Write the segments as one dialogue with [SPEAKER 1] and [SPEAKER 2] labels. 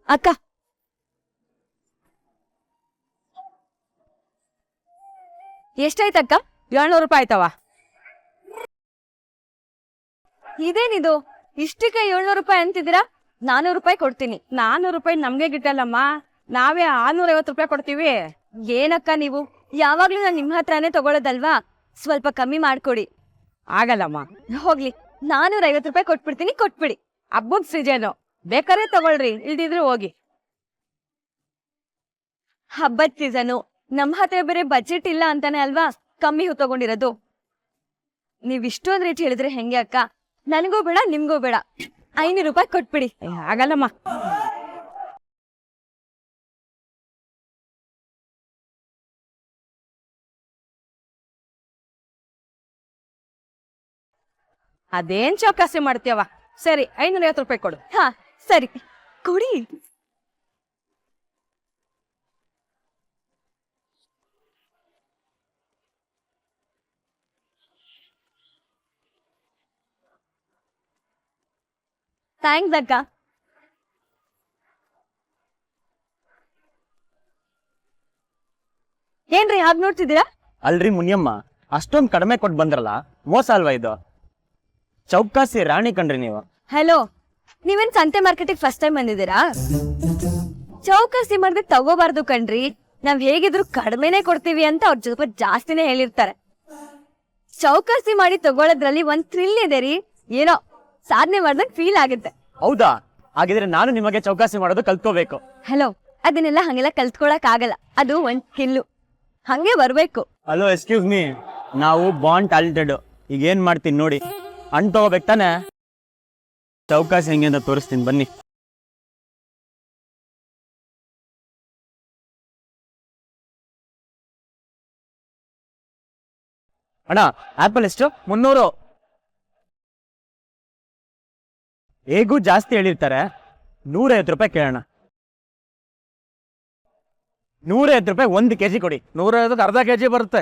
[SPEAKER 1] ಅಕ್ಕ, ಎಷ್ಟಾಯ್ತಕ್ಕ?
[SPEAKER 2] 700 ರೂಪಾಯಿ ಆಯ್ತವ.
[SPEAKER 1] ಇದೇನಿದು ಇಷ್ಟಕ್ಕೆ 700 ರೂಪಾಯಿ ಅಂತಿದ್ದೀರಾ? 400 ರೂಪಾಯಿ ಕೊಡ್ತೀನಿ.
[SPEAKER 2] 400 ರೂಪಾಯಿ ನಮ್ಗೆ ಗಿಟ್ಟಲ್ಲಮ್ಮ, ನಾವೇ 650 ರೂಪಾಯಿ ಕೊಡ್ತೀವಿ.
[SPEAKER 1] ಏನಕ್ಕ ನೀವು ಯಾವಾಗ್ಲೂ ನಾನು ನಿಮ್ ಹತ್ರನೇ ತಗೊಳ್ಳೋದಲ್ವಾ, ಸ್ವಲ್ಪ ಕಮ್ಮಿ ಮಾಡ್ಕೊಡಿ.
[SPEAKER 2] ಆಗಲ್ಲಮ್ಮ.
[SPEAKER 1] ಹೋಗ್ಲಿ, 450 ರೂಪಾಯಿ ಕೊಟ್ಬಿಡ್ತೀನಿ, ಕೊಟ್ಬಿಡಿ.
[SPEAKER 2] ಹಬ್ಬದ ಸೀಜನು, ಬೇಕಾದ್ರೆ ತಗೊಳ್ರಿ, ಇಲ್ದಿದ್ರೆ ಹೋಗಿ.
[SPEAKER 1] ಹಬ್ಬದ ಸೀಸನು, ನಮ್ ಹತ್ರ ಬೇರೆ ಬಜೆಟ್ ಇಲ್ಲ ಅಂತಾನೆ ಅಲ್ವಾ ಕಮ್ಮಿ ಹೂ ತಗೊಂಡಿರೋದು. ನೀವ್ ಇಷ್ಟೊಂದ್ ರೇಟ್ ಹೇಳಿದ್ರೆ ಹೆಂಗೆ ಅಕ್ಕ? ನನಗೂ ಬೇಡ ನಿಮ್ಗೂ ಬೇಡ, 500 ರೂಪಾಯಿ ಕೊಟ್ಬಿಡಿ.
[SPEAKER 2] ಆಗಲ್ಲಮ್ಮ. ಅದೇನ್ ಚೌಕಾಸಿ ಮಾಡ್ತೀಯವ? ಸರಿ, 550 ರೂಪಾಯಿ ಕೊಡು.
[SPEAKER 1] ಹಾ ಸರಿ, ಕೊಡಿ. ಥ್ಯಾಂಕ್ಸ್ ಅಕ್ಕ. ಏನ್ರಿ ಹಾಗೆ ನೋಡ್ತಿದ್ದೀರಾ?
[SPEAKER 3] ಅಲ್ರಿ ಮುನಿಯಮ್ಮ, ಅಷ್ಟೊಂದು ಕಡಿಮೆ ಕೊಟ್ಟು ಬಂದ್ರಲ್ಲ, ಮೋಸ ಅಲ್ವಾ ಇದು? ಚೌಕಾಸಿ ರಾಣಿ ಕಣ್ರಿ ನೀವು.
[SPEAKER 1] ಹಲೋ, ನೀವೇನ್ ಸಂತೆ ಮಾರ್ಕೆಟಿಗೆ ಫಸ್ಟ್ ಟೈಮ್ ಬಂದಿದ್ದೀರಾ? ಚೌಕಾಸಿ ಮಾಡಿದ್ರೆ ತಗೋಬಾರ್ದು ಕಣ್ರಿ, ನಾವ್ ಹೇಗಿದ್ರು ಕಡಿಮೆನೆ ಕೊಡ್ತೀವಿ ಅಂತ ಅವ್ರ ಸ್ವಲ್ಪ ಜಾಸ್ತಿನೇ ಹೇಳಿರ್ತಾರೆ. ಚೌಕಾಸಿ ಮಾಡಿ ತಗೊಳೋದ್ರಲ್ಲಿ ಒಂದ್ ಥ್ರಿಲ್ ಇದೆ ರೀ, ಏನೋ ಸಾಧನೆ ಮಾಡ್ದಂಗ್ ಫೀಲ್ ಆಗುತ್ತೆ.
[SPEAKER 3] ಹೌದಾ? ಹಾಗಿದ್ರೆ ನಾನು ನಿಮಗೆ ಚೌಕಾಸಿ ಮಾಡೋದು ಕಲ್ತ್ಕೋಬೇಕು.
[SPEAKER 1] ಹಲೋ, ಅದನ್ನೆಲ್ಲ ಹಂಗೆಲ್ಲ ಕಲ್ತ್ಕೊಳಕ್ ಆಗಲ್ಲ, ಅದು ಒಂದ್ ಸ್ಕಿಲ್ಲು, ಹಂಗೆ ಬರ್ಬೇಕು.
[SPEAKER 3] ಹಲೋ, ಎಕ್ಸ್ಕ್ಯೂಸ್ ಮೀ, ನಾವು ಬಾಂಡ್ ಟ್ಯಾಲೆಂಟೆಡ್. ಈಗ ಏನ್ ಮಾಡ್ತೀನಿ ನೋಡಿ, ಹಣ್ಣು ತಗೋಬೇಕು ತಾನೆ? ಚೌಕಾಸಿ ಹೆಂಗೆ ಅಂತ ತೋರಿಸ್ತೀನಿ ಬನ್ನಿ. ಅಣ್ಣ, ಆಪಲ್ ಎಷ್ಟು? 300. ಹೇಗೂ ಜಾಸ್ತಿ ಹೇಳಿರ್ತಾರೆ, 150 ರೂಪಾಯಿ ಕೇಳೋಣ. 150 ರೂಪಾಯಿ 1 ಕೆಜಿ ಕೊಡಿ.
[SPEAKER 4] 150ಕ್ಕೆ ಅರ್ಧ ಕೆಜಿ ಬರುತ್ತೆ.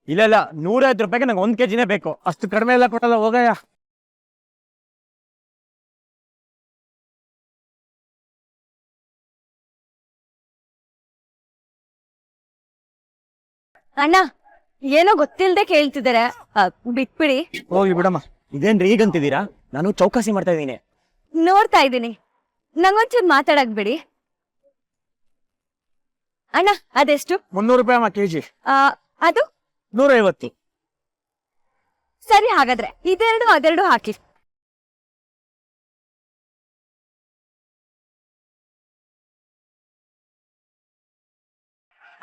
[SPEAKER 3] ಇಲ್ಲ ಇಲ್ಲ, 150 ರೂಪಾಯಿಗೆ ನಂಗೆ 1 ಕೆಜಿನೇ ಬೇಕು.
[SPEAKER 4] ಅಷ್ಟು ಕಡಿಮೆ ಎಲ್ಲ ಕೊಡಲ್ಲ, ಹೋಗಯ್ಯ.
[SPEAKER 1] ಅಣ್ಣ, ಏನೋ ಗೊತ್ತಿಲ್ದೆ ಕೇಳ್ತಿದಾರೆ, ಬಿಟ್ಬಿಡಿ.
[SPEAKER 4] ಹೋಗಿ ಬಿಡಮ್ಮ.
[SPEAKER 3] ಇದೇನ್ರಿ ಈಗಂತಿದ್ದೀರಾ? ನಾನು ಚೌಕಾಸಿ ಮಾಡ್ತಾ ಇದ್ದೀನಿ.
[SPEAKER 1] ನೋಡ್ತಾ ಇದ್ದೀನಿ, ನಂಗೊಂಚೂರು ಮಾತಾಡಕ್ ಬಿಡಿ. ಅಣ್ಣ, ಅದೆಷ್ಟು?
[SPEAKER 4] 300 ರೂಪಾಯಿ ಅಮ್ಮ ಕೆಜಿ.
[SPEAKER 1] ಅದು
[SPEAKER 4] 150.
[SPEAKER 1] ಸರಿ, ಹಾಗಾದ್ರೆ ಇದೆರಡು ಅದೆರಡು ಹಾಕಿ.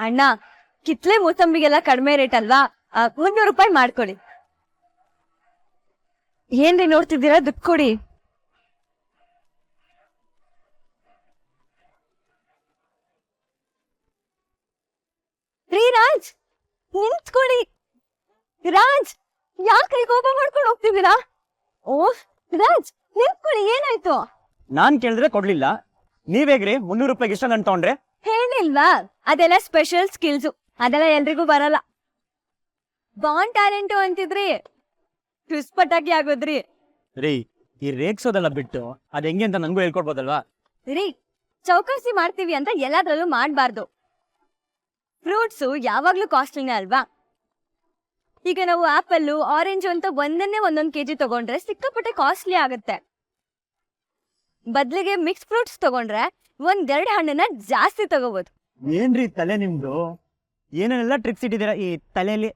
[SPEAKER 1] ಅಣ್ಣ, ಕಿತ್ಲೆ ಮೂಸಂಬಿಗೆಲ್ಲ ಕಡಿಮೆ ರೇಟ್ ಅಲ್ವಾ, 300 ರೂಪಾಯಿ ಮಾಡ್ಕೊಳ್ಳಿ. ಏನ್ರಿ ನೋಡ್ತಿದ್ದೀರಾ, ದುಡ್ಡು ಕೊಡಿ. ರೀ ರಾಜ್, ನಿಂತ್ಕೊಳ್ಳಿ. ರಾಜ್, ಯಾಕೆ ಕೋಪ ಮಾಡ್ಕೊಂಡು ಹೋಗ್ತಿದ್ದೀರಾ? ಓ ರಾಜ್, ನಿಂತ್ಕೊಳ್ಳಿ, ಏನಾಯ್ತು?
[SPEAKER 3] ನಾನ್ ಕೇಳಿದ್ರೆ ಕೊಡ್ಲಿಲ್ಲ, ನೀವೇಗ್ರಿ 300 ರೂಪಾಯಿಗೆ ಇಷ್ಟ ನನ್ ತಗೊಂಡ್ರೆ?
[SPEAKER 1] ಹೇಳಿಲ್ವಾ, ಅದೆಲ್ಲ ಸ್ಪೆಷಲ್ ಸ್ಕಿಲ್ಸು, ಅದೆಲ್ಲ ಎಲ್ರಿಗೂ ಬರಲ್ಲ. ಬಾಂಡ್ ಟ್ಯಾಲೆಂಟು ಅಂತಿದ್ರಿ, ಪಟಾಕಿ ಆಗೋದ್ರಿ.
[SPEAKER 3] ರೀ, ಈ ರೇಗ್ಸೋದೆಲ್ಲ ಬಿಟ್ಟು ಅದ್ ಹೆಂಗೆ ಅಂತ ನಂಗೂ ಹೇಳ್ಕೊಡ್ಬೋದಲ್ವಾ?
[SPEAKER 1] ರೀ, ಚೌಕಾಸಿ ಮಾಡ್ತೀವಿ ಅಂತ ಎಲ್ಲಾದ್ರಲ್ಲೂ ಮಾಡ್ಬಾರ್ದು. ಫ್ರೂಟ್ಸು ಯಾವಾಗ್ಲೂ ಕಾಸ್ಟ್ಲಿನೇ ಅಲ್ವಾ? ಈಗ ನಾವು ಆಪಲ್ಲು, ಆರೆಂಜು ಅಂತ ಒಂದನ್ನೇ 1 ಕೆಜಿ ತಗೊಂಡ್ರೆ ಸಿಕ್ಕಾಪಟ್ಟೆ ಕಾಸ್ಟ್ಲಿ ಆಗುತ್ತೆ. ಬದ್ಲಿಗೆ ಮಿಕ್ಸ್ ಫ್ರೂಟ್ಸ್ ತಗೊಂಡ್ರೆ 1-2 ಹಣ್ಣನ್ನ ಜಾಸ್ತಿ ತಗೋಬಹುದು.
[SPEAKER 3] ಏನ್ರಿ ತಲೆ ನಿಮ್ದು? ಏನೇನೆಲ್ಲ ಟ್ರಿಕ್ಸ್ ಇಟ್ಟಿದ್ದೀರಾ ಈ ತಲೆಯಲ್ಲಿ.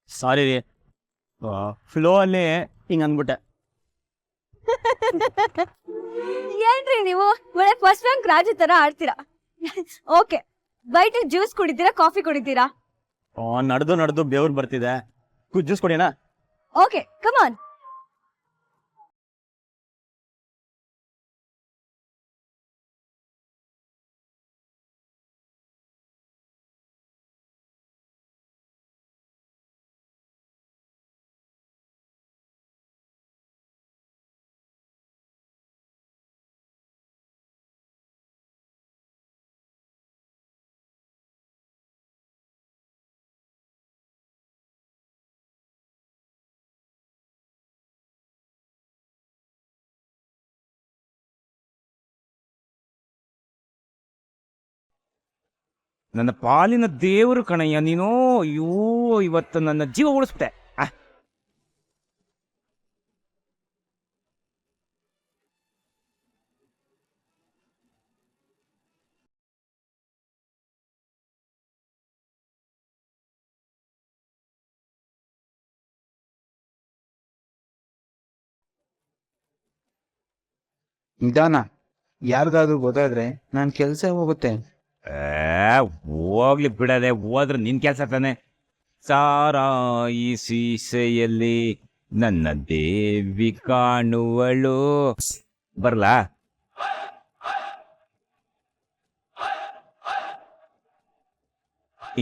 [SPEAKER 3] ಸಾರಿ ರೀ, ಫ್ಲೋ ಅಲ್ಲಿ ಹಿಂಗ್ ಅಂದ್ಬಿಟ್ಟೆ.
[SPEAKER 1] ಏನ್ರಿ ನೀವು ಒಳ್ಳೆ ಫಸ್ಟ್ ರ್ಯಾಂಕ್ ರಾಜು ತರ ಆಡ್ತೀರಾ. ಓಕೆ, ಬೈಟ್ ಜ್ಯೂಸ್ ಕುಡಿತೀರಾ, ಕಾಫಿ ಕುಡಿತೀರಾ?
[SPEAKER 3] ನಡೆದು ಬೆವ್ರು ಬರ್ತಿದೆ, ಜ್ಯೂಸ್ ಕೊಡಿನಾ?
[SPEAKER 1] Okay, come on.
[SPEAKER 5] ನನ್ನ ಪಾಲಿನ ದೇವರು ಕಣಯ್ಯ ನೀನು. ಅಯ್ಯೋ ಇವತ್ತು ನನ್ನ ಜೀವ ಉಳಿಸ್ಬಿಟ್ಟೆ.
[SPEAKER 6] ನಿಧಾನ, ಯಾರಿಗಾದ್ರೂ ಗೊತ್ತಾದ್ರೆ ನನ್ನ ಕೆಲಸ ಹೋಗುತ್ತೆ.
[SPEAKER 5] ಹೋಗ್ಲಿ ಬಿಡದೆ, ಹೋದ್ರೆ ನಿನ್ ಕೆಲಸ ತಾನೆ. ಸಾರಾಯಿ ಸೀಸೆಯಲ್ಲಿ ನನ್ನ ದೇವಿ ಕಾಣುವಳು. ಬರ್ಲಾ?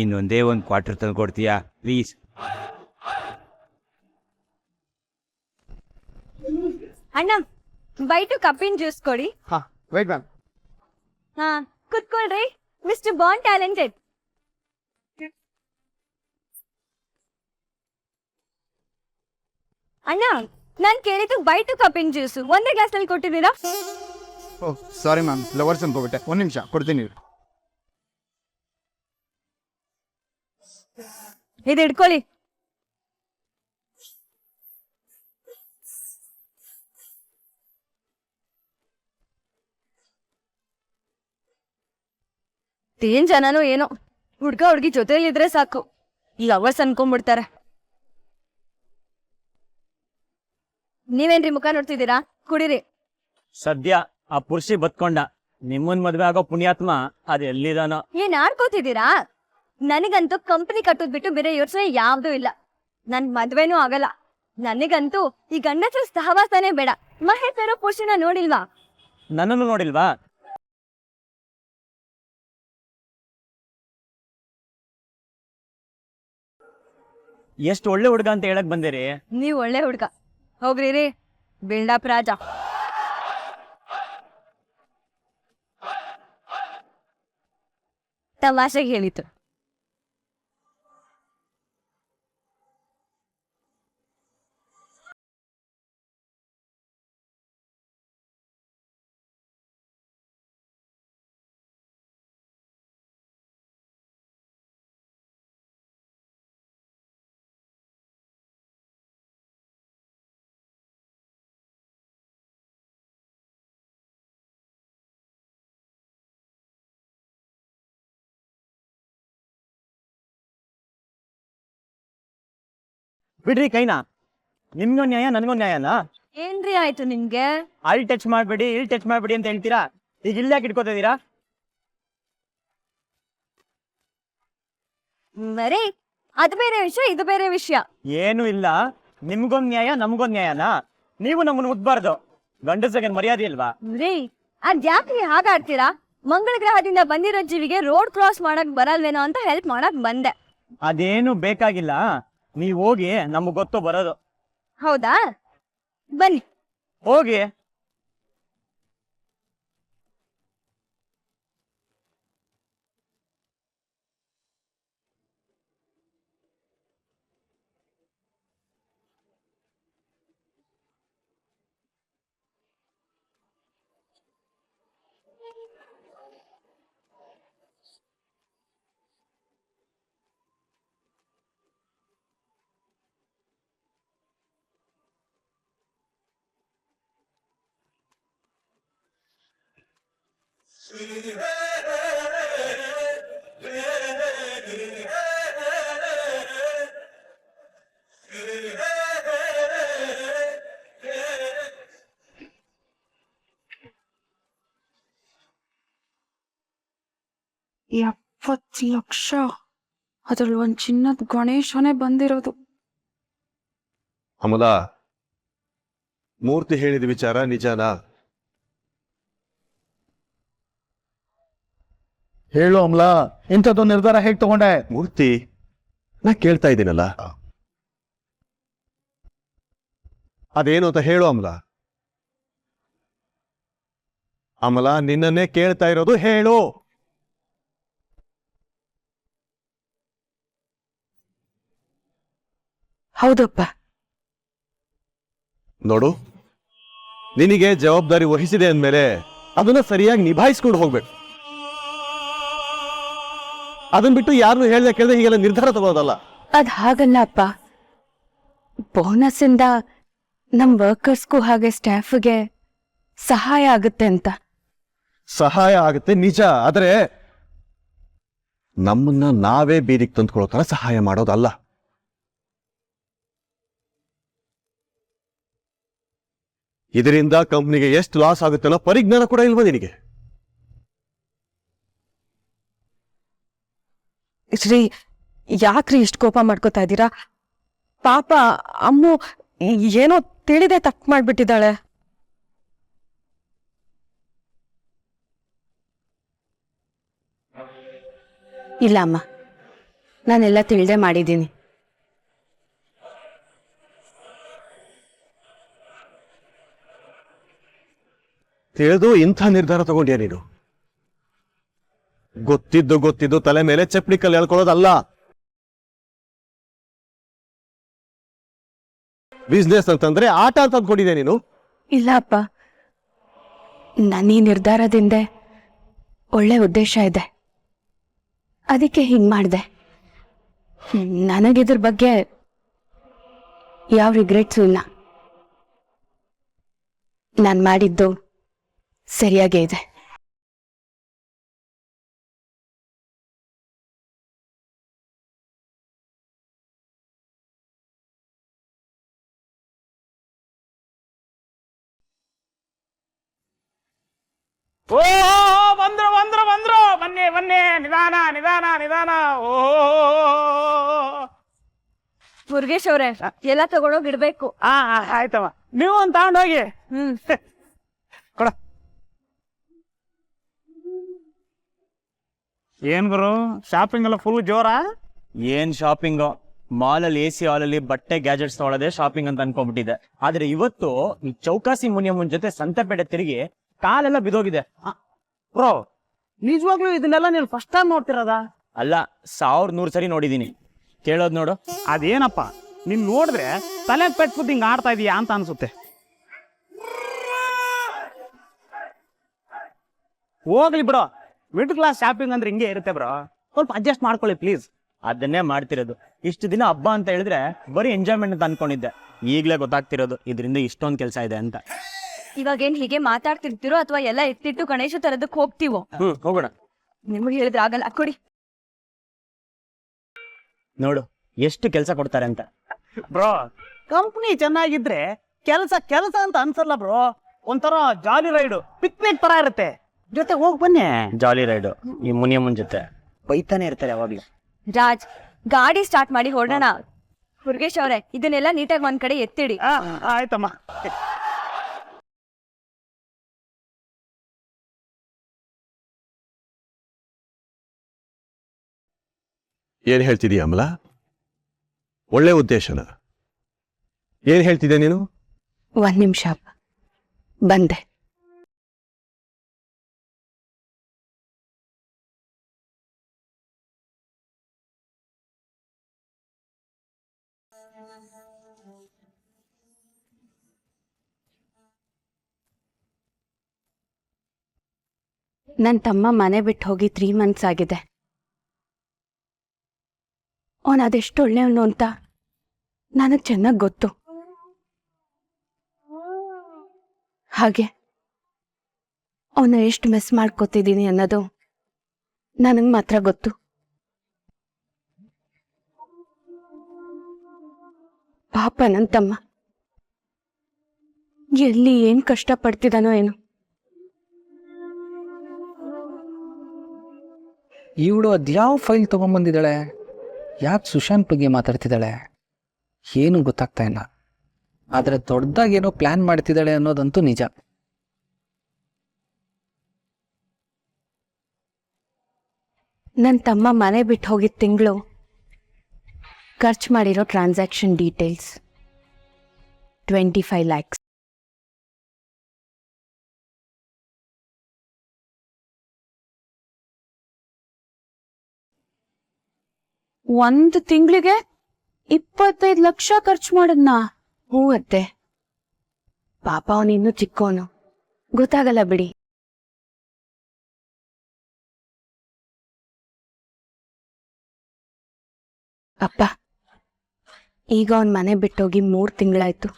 [SPEAKER 5] ಇನ್ನೊಂದೇ ಒಂದು ಕ್ವಾರ್ಟರ್ ತಂದು ಕೊಡ್ತೀಯಾ ಪ್ಲೀಸ್?
[SPEAKER 1] ಅಣ್ಣ ಬೈಟು ಕಪ್ಪಿನ ಜ್ಯೂಸ್ ಕೊಡಿ.
[SPEAKER 4] ಹಾ ವೇಟ್ ಮ್ಯಾಮ್.
[SPEAKER 1] ಹಾ ಕುತ್ಕೊಳ್ರಿ, ಮಿಸ್ಟರ್ ಬಾಂಡ್ ಟ್ಯಾಲೆಂಟೆಡ್. ಅಣ್ಣ ನಾನ್ ಕೇಳಿದ್ದು ಬೈಟು ಕಪ್ಪಿನ ಜ್ಯೂಸು ಒಂದೇ ಗ್ಲಾಸ್ ನಲ್ಲಿ ಕೊಟ್ಟಿದ್ದೀರಾ?
[SPEAKER 6] ಓಹ್ ಸಾರಿ ಮ್ಯಾಮ್, ಲವರ್ಸ್ ಅನ್ಕೋಬಿಟ್ಟೆ. ಒಂದು ನಿಮಿಷ ಕೊಡ್ತೀನಿ.
[SPEAKER 1] ಇದು ಇಟ್ಕೊಳ್ಳಿ. ಏನ್ ಜನನೋ ಏನೋ, ಹುಡ್ಗಿ ಜೊತೆಲಿದ್ರೆ ಸಾಕು ಈಗ ಅವರ್ಸ್ ಅನ್ಕೊಂಡ್ಬಿಡ್ತಾರೆ. ನೀವೇನ್ರಿ ಮುಖ ನೋಡ್ತಿದ್ದೀರಾ? ಕುಡೀರಿ.
[SPEAKER 3] ಸದ್ಯ ಆ ಪುರುಷಿ ಬತ್ಕೊಂಡ. ನಿಮ್ಮನ್ ಮದ್ವೆ ಆಗೋ ಪುಣ್ಯಾತ್ಮ ಅದ್ ಎಲ್ಲಿದಾನೋ.
[SPEAKER 1] ಏನ್ ಆಡ್ಕೋತಿದ್ದೀರಾ? ನನಗಂತೂ ಕಂಪನಿ ಕಟ್ಟೋದ್ ಬಿಟ್ಟು ಬೇರೆ ಯೋಚನೆ ಯಾವ್ದೂ ಇಲ್ಲ. ನನ್ ಮದ್ವೆನೂ ಆಗಲ್ಲ. ನನಗಂತೂ ಈ ಗಂಡಸರ ಸಹವಾಸನೇ ಬೇಡ. ಮಹೇಶ್ ಇರೋ ಪುರುಷನ ನೋಡಿಲ್ವಾ?
[SPEAKER 3] ನನ್ನನ್ನು ನೋಡಿಲ್ವಾ? ಎಷ್ಟು ಒಳ್ಳೆ ಹುಡುಗ ಅಂತ ಹೇಳಕ್ ಬಂದಿರಿ.
[SPEAKER 1] ನೀವ್ ಒಳ್ಳೆ ಹುಡ್ಗ. ಹೋಗ್ರಿ ರೀ ಬಿಲ್ಡಪ್ ರಾಜ. ತಮಾಷೆಗೆ ಹೇಳಿತು.
[SPEAKER 3] ಬಿಡ್ರಿ ಕೈನಾ. ನಿಮ್ಗೂ ನ್ಯಾಯ ನನ್ಗೂ ನ್ಯಾಯನಾ?
[SPEAKER 1] ಏನ್ರಿ ಆಯ್ತು ನಿಮ್ಗೆ?
[SPEAKER 3] ಅಲ್ಲಿ ಟಚ್ ಮಾಡ್ಬೇಡಿ ಇಲ್ಲಿ ಟಚ್ ಮಾಡ್ಬೇಡಿ ಅಂತ ಹೇಳ್ತೀರಾ, ಈಗ ಇಲ್ಲಿ ಯಾಕೆ ಇಟ್ಕೋತಿದ್ದೀರಾ?
[SPEAKER 1] ಬರೀ ಅದು ಬೇರೆ ವಿಷಯ ಇದು ಬೇರೆ ವಿಷಯ.
[SPEAKER 3] ಏನು ಇಲ್ಲ, ನಿಮ್ಗೊಂದ್ ನ್ಯಾಯ ನಮ್ಗೊಂದ್ ನ್ಯಾಯನಾ? ನೀವು ನಮ್ಮನ್ನು ಮುಟ್ಬಾರ್ದು. ಗಂಡಸರಿಗೆ ಮರ್ಯಾದೆ ಇಲ್ವಾ?
[SPEAKER 1] ರೀ ಅದ್ಯಾಕೆ ಹಾಗಾಡ್ತೀರಾ? ಮಂಗಳ ಗ್ರಹದಿಂದ ಬಂದಿರೋ ಜೀವಿಗೆ ರೋಡ್ ಕ್ರಾಸ್ ಮಾಡಕ್ ಬರಲ್ವೇನೋ ಅಂತ ಹೆಲ್ಪ್ ಮಾಡಕ್ ಬಂದೆ.
[SPEAKER 3] ಅದೇನು ಬೇಕಾಗಿಲ್ಲ, ನೀವ್ ಹೋಗಿ, ನಮಗ್ ಗೊತ್ತು ಬರೋದು.
[SPEAKER 1] ಹೌದಾ? ಬನ್ನಿ
[SPEAKER 3] ಹೋಗಿ.
[SPEAKER 7] $70 ಲಕ್ಷ, ಅದ್ರಲ್ಲಿ ಒಂದ್ ಚಿನ್ನದ ಗಣೇಶನೇ ಬಂದಿರೋದು.
[SPEAKER 8] ಅಮಲ, ಮೂರ್ತಿ ಹೇಳಿದ ವಿಚಾರ ನಿಜನಾ?
[SPEAKER 4] ಹೇಳು ಅಮ್ಲಾ, ಇಂಥದ್ದು ನಿರ್ಧಾರ ಹೇಗ್ ತಗೊಂಡೆ?
[SPEAKER 8] ಮೂರ್ತಿ, ನಾ ಕೇಳ್ತಾ ಇದ್ದೀನಲ್ಲ, ಅದೇನು ಅಂತ ಹೇಳು ಅಮಲ. ಅಮಲ, ನಿನ್ನನ್ನೇ ಕೇಳ್ತಾ ಇರೋದು, ಹೇಳು.
[SPEAKER 7] ಹೌದಪ್ಪ.
[SPEAKER 8] ನೋಡು, ನಿನಗೆ ಜವಾಬ್ದಾರಿ ವಹಿಸಿದೆ ಅಂದ್ಮೇಲೆ ಅದನ್ನ ಸರಿಯಾಗಿ ನಿಭಾಯಿಸ್ಕೊಂಡು ಹೋಗ್ಬೇಕು. ಅದನ್ ಬಿಟ್ಟು ಯಾರನ್ನು ಹೇಳ್ದೆ ಕೇಳ್ದೆ ಹೀಗೆಲ್ಲ ನಿರ್ಧಾರ ತಗೋದಲ್ಲ.
[SPEAKER 7] ಅದ್ ಹಾಗಲ್ಲ ಅಪ್ಪ. ಬೋನಸ್ ಇಂದ ನಮ್ ವರ್ಕರ್ಸ್ಗೂ ಹಾಗೆ ಸ್ಟಾಫ್ಗೆ ಸಹಾಯ ಆಗುತ್ತೆ ಅಂತ.
[SPEAKER 8] ಸಹಾಯ ಆಗುತ್ತೆ ನಿಜ, ಆದ್ರೆ ನಮ್ಮನ್ನ ನಾವೇ ಬೀದಿಗೆ ತಂದ್ಕೊಳ್ಳೋ ತರ ಸಹಾಯ ಮಾಡೋದಲ್ಲ. ಇದರಿಂದ ಕಂಪ್ನಿಗೆ ಎಷ್ಟು ಲಾಸ್ ಆಗುತ್ತೆ ಅನ್ನೋ ಪರಿಜ್ಞಾನ ಕೂಡ ಇಲ್ವಾ ನಿನಗೆ?
[SPEAKER 7] ಶ್ರೀ, ಯಾಕ್ರಿ ಇಷ್ಟು ಕೋಪ ಮಾಡ್ಕೋತಾ ಇದ್ದೀರಾ? ಪಾಪ ಅಮ್ಮು ಏನೋ ತಿಳಿದೆ ತಪ್ಪು ಮಾಡ್ಬಿಟ್ಟಿದ್ದಾಳೆ. ಇಲ್ಲ ಅಮ್ಮ, ನಾನೆಲ್ಲ ತಿಳಿದೆ ಮಾಡಿದ್ದೀನಿ.
[SPEAKER 8] ತಿಳಿದು ಇಂಥ ನಿರ್ಧಾರ ತಗೊಂಡ್ಯಾ ನೀನು? ಗೊತ್ತಿದ್ದು ತಲೆ ಮೇಲೆ ಚಪ್ಪಲಿ ಕಲ್ಲು ಎಳ್ಕೊಳ್ಳೋದಲ್ಲ. ಬಿಸ್ನೆಸ್ ಅಂತಂದ್ರೆ ಆಟ ಅಂತ ಅಂದ್ಕೊಂಡಿದ್ಯಾ ನೀನು?
[SPEAKER 7] ಇಲ್ಲ ಅಪ್ಪ, ನನ್ನ ಈ ನಿರ್ಧಾರದಿಂದ ಒಳ್ಳೆ ಉದ್ದೇಶ ಇದೆ, ಅದಕ್ಕೆ ಹಿಂಗ್ ಮಾಡಿದೆ. ನನಗಿದ್ರ ಬಗ್ಗೆ ಯಾವ ರಿಗ್ರೆಟ್ಸು ಇಲ್ಲ. ನಾನು ಮಾಡಿದ್ದು ಸರಿಯಾಗೇ ಇದೆ.
[SPEAKER 5] ಓ ಬಂದ್ರು ಬಂದ್ರು ಬಂದ್ರು, ಬನ್ನಿ ಬನ್ನಿ, ನಿಧಾನ ನಿಧಾನ ನಿಧಾನ. ಓ
[SPEAKER 1] ಮುರುಗೇಶ್ ಅವ್ರೆ, ಎಲ್ಲ ತಗೊಂಡೋಗಿ ಇಡ್ಬೇಕು.
[SPEAKER 5] ಆಯ್ತಮ್ಮ, ನೀವು ಒಂದು ತಗೊಂಡೋಗಿ. ಕೊಡ. ಏನ್ ಗುರು, ಶಾಪಿಂಗ್ ಎಲ್ಲ ಫುಲ್ ಜೋರಾ?
[SPEAKER 3] ಏನ್ ಶಾಪಿಂಗು, ಮಾಲಲ್ಲಿ AC ಹಾಲಲ್ಲಿ ಬಟ್ಟೆ ಗ್ಯಾಜೆಟ್ಸ್ ತೊಗೊಳೋದೇ ಶಾಪಿಂಗ್ ಅಂತ ಅನ್ಕೊಂಡ್ಬಿಟ್ಟಿದೆ. ಆದ್ರೆ ಇವತ್ತು ಈ ಚೌಕಾಸಿ ಮುನಿಯಮ್ಮನ ಜೊತೆ ಸಂತೆಪೇಟೆ ತಿರುಗಿ ಕಾಲೆಲ್ಲ ಬಿದೋಗಿದೆ.
[SPEAKER 5] ಬ್ರೋ, ನಿಜವಾಗ್ಲೂ ಇದನ್ನೆಲ್ಲ ನೀನು ಫಸ್ಟ್ ಟೈಮ್ ನೋಡ್ತಿರೋದಾ?
[SPEAKER 3] ಅಲ್ಲ, 1100 ಸರಿ ನೋಡಿದೀನಿ. ಕೇಳೋದ್ ನೋಡು.
[SPEAKER 5] ಅದೇನಪ್ಪ, ನೀನ್ ನೋಡಿದ್ರೆ ತಲೆ ಪೆಟ್ಬಿಟ್ಟು ಹಿಂಗ್ ಆಡ್ತಾ ಇದೀಯಾ ಅಂತ ಅನ್ಸುತ್ತೆ. ಹೋಗ್ಲಿ ಬಿಡೋ, ಮಿಡ್ಲ್ ಕ್ಲಾಸ್ ಶಾಪಿಂಗ್ ಅಂದ್ರೆ ಹಿಂಗೆ ಇರುತ್ತೆ ಬ್ರೋ, ಸ್ವಲ್ಪ ಅಡ್ಜಸ್ಟ್ ಮಾಡ್ಕೊಳ್ಳಿ ಪ್ಲೀಸ್.
[SPEAKER 3] ಅದನ್ನೇ ಮಾಡ್ತಿರೋದು. ಇಷ್ಟು ದಿನ ಹಬ್ಬ ಅಂತ ಹೇಳಿದ್ರೆ ಬರೀ ಎಂಜಾಯ್ಮೆಂಟ್ ಅಂತ ಅನ್ಕೊಂಡಿದ್ದೆ. ಈಗ್ಲೇ ಗೊತ್ತಾಗ್ತಿರೋದು ಇದರಿಂದ ಇಷ್ಟೊಂದು ಕೆಲಸ ಇದೆ ಅಂತ.
[SPEAKER 1] ಇವಾಗೇನ್ ಹೀಗೆ ಮಾತಾಡ್ತಿರ್ತಿರೋ ಅಥವಾ ಎಲ್ಲ ಎತ್ತಿಟ್ಟು ಗಣೇಶ ತರದಕ್ ಹೋಗ್ತೀವೋ?
[SPEAKER 3] ಹೋಗೋಣ.
[SPEAKER 1] ನಿಮ್ಗೆ ಹೇಳಿದ್ರೆ ಆಗಲ್ಲ, ಕೊಡಿ.
[SPEAKER 3] ನೋಡು ಎಷ್ಟು ಕೆಲಸ ಕೊಡ್ತಾರೆ ಅಂತ.
[SPEAKER 5] ಬ್ರೋ, ಕಂಪ್ನಿ ಚೆನ್ನಾಗಿದ್ರೆ ಕೆಲಸ ಕೆಲಸ ಅಂತ ಅನ್ಸಲ್ಲ ಬ್ರೋ, ಒಂಥರ ಜಾಲಿ ರೈಡು, ಪಿಕ್ನಿಕ್ ತರ ಇರುತ್ತೆ. ಜೊತೆ ಹೋಗ್ ಬನ್ನಿ.
[SPEAKER 3] ಜಾಲಿ ರೈಡು ಈ ಮುನಿಯಮ್ಮನ ಜೊತೆ ಬೈತಾನೆ ಇರ್ತಾರೆ ಯಾವಾಗ್ಲೂ.
[SPEAKER 1] ರಾಜ್, ಗಾಡಿ ಸ್ಟಾರ್ಟ್ ಮಾಡಿ ಹೊರಡೋಣ. ಮುರುಗೇಶ್ ಅವ್ರೆ, ಇದನ್ನೆಲ್ಲ ನೀಟಾಗಿ ಒಂದ್ ಕಡೆ ಎತ್ತಿಡಿ.
[SPEAKER 5] ಆಯ್ತಮ್ಮ.
[SPEAKER 8] ಏನ್ ಹೇಳ್ತಿದೀಯ ಅಮಲಾ? ಒಳ್ಳೆ ಉದ್ದೇಶನ. ಏನ್ ಹೇಳ್ತಿದ್ಯಾ ನೀನು?
[SPEAKER 7] 1 ನಿಮಿಷ ಅಪ್ಪ, ಬಂದೆ. ನನ್ನ ತಮ್ಮ ಮನೆ ಬಿಟ್ಟು ಹೋಗಿ 3 ಮಂತ್ಸ್ ಆಗಿದೆ. ಅವನು ಅದೆಷ್ಟು ಒಳ್ಳೆಯವನು ಅಂತ ನನಗೆ ಚೆನ್ನಾಗಿ ಗೊತ್ತು. ಹಾಗೆ ಅವನ ಎಷ್ಟು ಮಿಸ್ ಮಾಡ್ಕೋತಿದ್ದೀನಿ ಅನ್ನೋದು ನನಗೆ ಮಾತ್ರ ಗೊತ್ತು. ಪಾಪ ನನ್ನ ತಮ್ಮ ಎಲ್ಲಿ ಏನ್ ಕಷ್ಟಪಡ್ತಿದ್ದಾನೋ ಏನು.
[SPEAKER 9] ಇವಳು ಅದ್ಯಾವ ಫೈಲ್ ತೊಗೊಂಬಂದಿದ್ದಾಳೆ? ಯಾಕೆ ಸುಶಾಂತ್ ಬಗ್ಗೆ ಮಾತಾಡ್ತಿದ್ದಾಳೆ? ಏನು ಗೊತ್ತಾಗ್ತಾ ಇಲ್ಲ. ಆದರೆ ದೊಡ್ಡದಾಗೇನೋ ಪ್ಲ್ಯಾನ್ ಮಾಡ್ತಿದ್ದಾಳೆ ಅನ್ನೋದಂತೂ ನಿಜ.
[SPEAKER 7] ನನ್ನ ತಮ್ಮ ಮನೆ ಬಿಟ್ಟು ಹೋಗಿದ್ದ ತಿಂಗಳು ಖರ್ಚು ಮಾಡಿರೋ ಟ್ರಾನ್ಸಾಕ್ಷನ್ ಡೀಟೇಲ್ಸ್ 25 lakhs. ಒಂದು ತಿಂಗಳಿಗೆ 25 ಲಕ್ಷ ಖರ್ಚು ಮಾಡದ್ನಾ? ಹ್ಞೂ ಅತ್ತೆ, ಪಾಪ ಅವನಿನ್ನೂ ಚಿಕ್ಕೋನು, ಗೊತ್ತಾಗಲ್ಲ ಬಿಡಿ.
[SPEAKER 1] ಅಪ್ಪ, ಈಗ ಅವನ್ ಮನೆ ಬಿಟ್ಟೋಗಿ 3 ತಿಂಗಳಾಯ್ತು.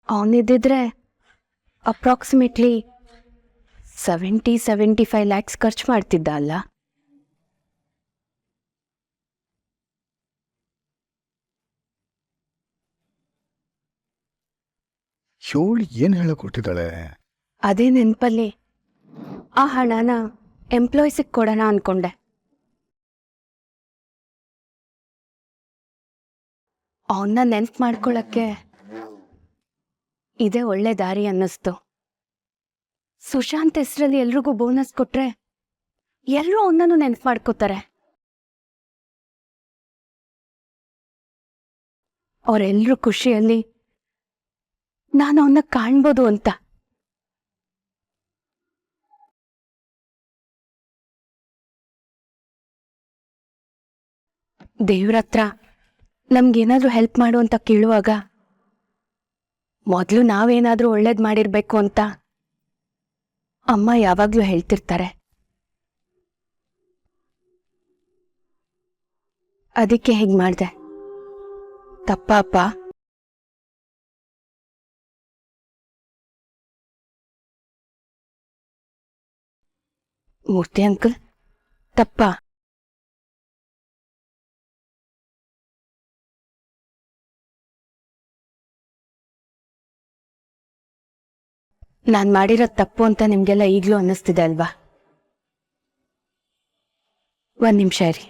[SPEAKER 1] ಅವನಿದ್ದಿದ್ರೆ ಅಪ್ರಾಕ್ಸಿಮೇಟ್ಲಿ 70-75 ಲ್ಯಾಕ್ಸ್ ಖರ್ಚು ಮಾಡ್ತಿದ್ದ ಅಲ್ಲ?
[SPEAKER 4] ಇವಳು ಏನ್ ಹೇಳಿಕೊಟ್ಟಿದ್ದಾಳೆ?
[SPEAKER 1] ಅದೇ ನೆನ್ಪಲ್ಲಿ ಆ ಹಣನ ಎಂಪ್ಲಾಯ್ಸಿಗೆ ಕೊಡೋಣ ಅನ್ಕೊಂಡೆ. ಅವನ್ನ ನೆನ್ಪು ಮಾಡ್ಕೊಳಕ್ಕೆ ಇದೇ ಒಳ್ಳೆ ದಾರಿ ಅನ್ನಿಸ್ತು. ಸುಶಾಂತ್ ಹೆಸರಲ್ಲಿ ಎಲ್ರಿಗೂ ಬೋನಸ್ ಕೊಟ್ರೆ ಎಲ್ಲರೂ ಅವನನ್ನು ನೆನ್ಪು ಮಾಡ್ಕೋತಾರೆ. ಅವರೆಲ್ಲರೂ ಖುಷಿಯಲ್ಲಿ ನಾನು ಅವನ್ನ ಕಾಣ್ಬೋದು ಅಂತ. ದೇವ್ರತ್ರ ನಮ್ಗೇನಾದ್ರೂ ಹೆಲ್ಪ್ ಮಾಡು ಅಂತ ಕೇಳುವಾಗ ಮೊದಲು ನಾವೇನಾದ್ರೂ ಒಳ್ಳೇದ್ ಮಾಡಿರ್ಬೇಕು ಅಂತ ಅಮ್ಮ ಯಾವಾಗ್ಲೂ ಹೇಳ್ತಿರ್ತಾರೆ. ಅದಕ್ಕೆ ಹೇಗ್ ಮಾಡ್ದೆ? ತಪ್ಪಾ ಅಪ್ಪ? ಮೂರ್ತಿ ಅಂಕಲ್, ತಪ್ಪಾ? ನಾನ್ ಮಾಡಿರೋದ್ ತಪ್ಪು ಅಂತ ನಿಮ್ಗೆಲ್ಲ ಈಗ್ಲೂ ಅನ್ನಿಸ್ತಿದೆ ಅಲ್ವಾ? 1 ನಿಮಿಷ ಇರಿ.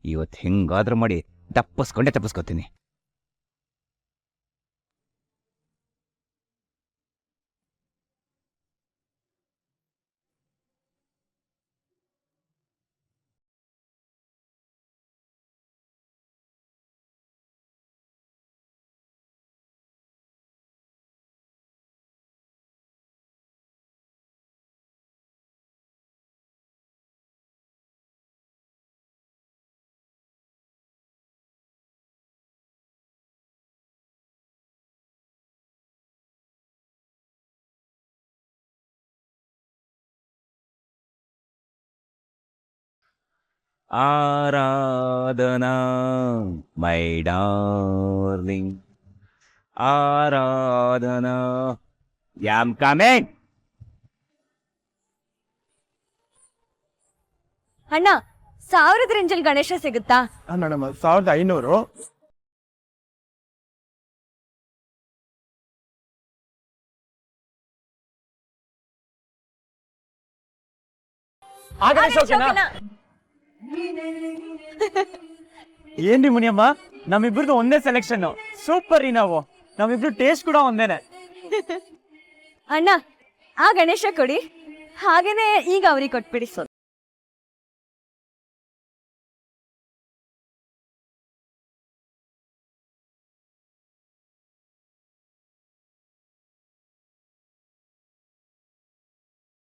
[SPEAKER 6] ಇವತ್ತು ಹೆಂಗಾದ್ರೂ ಮಾಡಿ ತಪ್ಪಿಸ್ಕೋತೀನಿ. Aradhana my darling, Aradhana am coming.
[SPEAKER 1] ಅಣ್ಣ, 1000 ರೇಂಜಲ್ಲಿ ಗಣೇಶ ಸಿಗುತ್ತಾ?
[SPEAKER 4] ಮೇಡಮ್ 1500.
[SPEAKER 3] ಏನ್ರಿ ಮುನಿಯಮ್ಮ, ನಮ್ಮಿಬ್ರದ್ದು ಒಂದೇ ಸೆಲೆಕ್ಷನ್. ಸೂಪರ್ ರೀ. ನಮ್ಮಿಬ್ರು ಟೇಸ್ಟ್ ಕೂಡ ಒಂದೇನೆ.
[SPEAKER 1] ಅಣ್ಣ, ಆ ಗಣೇಶ ಕೊಡಿ, ಹಾಗೇನೆ ಈಗ ಅವ್ರಿಗೆ ಕೊಟ್ಬಿಡಿ.